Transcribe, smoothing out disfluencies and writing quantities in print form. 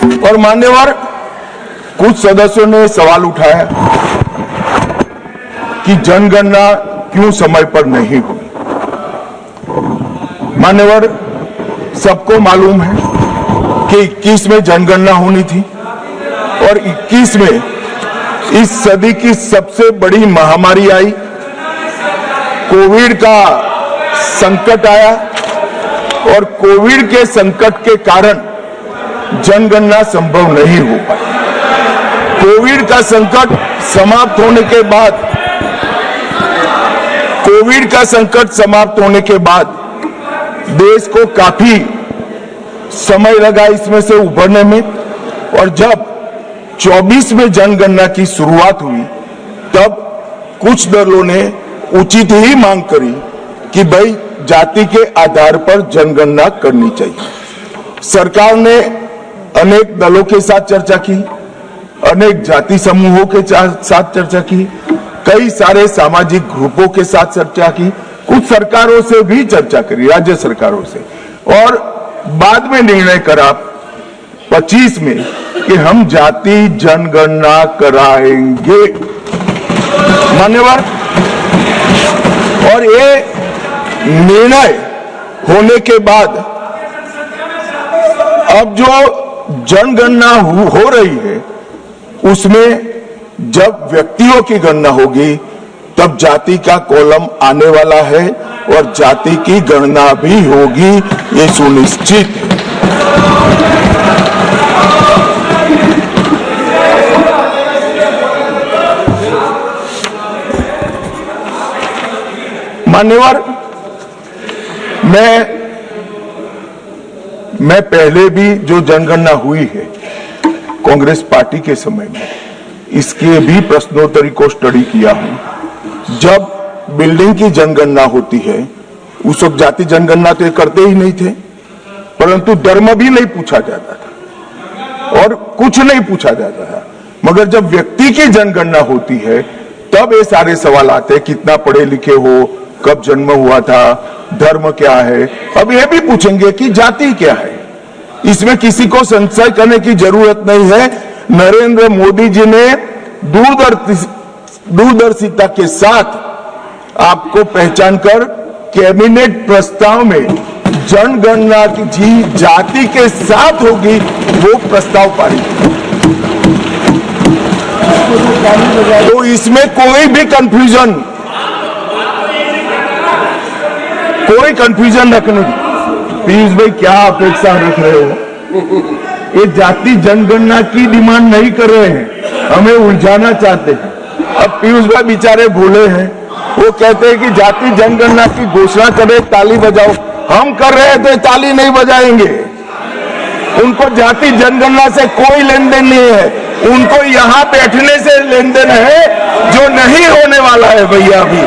और मान्यवर कुछ सदस्यों ने सवाल उठाया कि जनगणना क्यों समय पर नहीं हुई। मान्यवर सबको मालूम है कि 21 में जनगणना होनी थी और 21 में इस सदी की सबसे बड़ी महामारी आई, कोविड का संकट आया और कोविड के संकट के कारण जनगणना संभव नहीं हो पाई। कोविड का संकट समाप्त होने के बाद देश को काफी समय लगा इसमें से उभरने में, और जब 24 में जनगणना की शुरुआत हुई तब कुछ दलों ने उचित ही मांग करी कि भाई जाति के आधार पर जनगणना करनी चाहिए। सरकार ने अनेक दलों के साथ चर्चा की, अनेक जाति समूहों के साथ चर्चा की, कई सारे सामाजिक ग्रुपों के साथ चर्चा की, कुछ सरकारों से भी चर्चा करी, राज्य सरकारों से, और बाद में निर्णय करा 25 में कि हम जाति जनगणना कराएंगे। मान्यवर, और ये निर्णय होने के बाद अब जो जनगणना हो रही है उसमें जब व्यक्तियों की गणना होगी तब जाति का कॉलम आने वाला है और जाति की गणना भी होगी, ये सुनिश्चित है। मान्यवर, मैं पहले भी जो जनगणना हुई है कांग्रेस पार्टी के समय में, इसके भी प्रश्नोत्तरी को स्टडी किया हूं। जब बिल्डिंग की जनगणना होती है उस वक्त जाति जनगणना तो करते ही नहीं थे, परंतु धर्म भी नहीं पूछा जाता था और कुछ नहीं पूछा जाता था। मगर जब व्यक्ति की जनगणना होती है तब ये सारे सवाल आते हैं, कितना पढ़े लिखे हो, कब जन्म हुआ था, धर्म क्या है। अब ये भी पूछेंगे कि जाति क्या है। इसमें किसी को संशय करने की जरूरत नहीं है। नरेंद्र मोदी जी ने दूरदर्शिता के साथ आपको पहचान कर कैबिनेट प्रस्ताव में जनगणना की जाति के साथ होगी वो प्रस्ताव पारित। तो इसमें कोई कंफ्यूजन रखने की। पीयूष भाई क्या अपेक्षा रख रहे हो? ये जाति जनगणना की डिमांड नहीं कर रहे हैं, हमें उलझाना चाहते हैं। अब पीयूष भाई बेचारे भूले हैं, वो कहते हैं कि जाति जनगणना की घोषणा करे, ताली बजाओ। हम कर रहे हैं तो ताली नहीं बजाएंगे। उनको जाति जनगणना से कोई लेन देन नहीं है, उनको यहाँ बैठने से लेन देन है जो नहीं होने वाला है भैया अभी।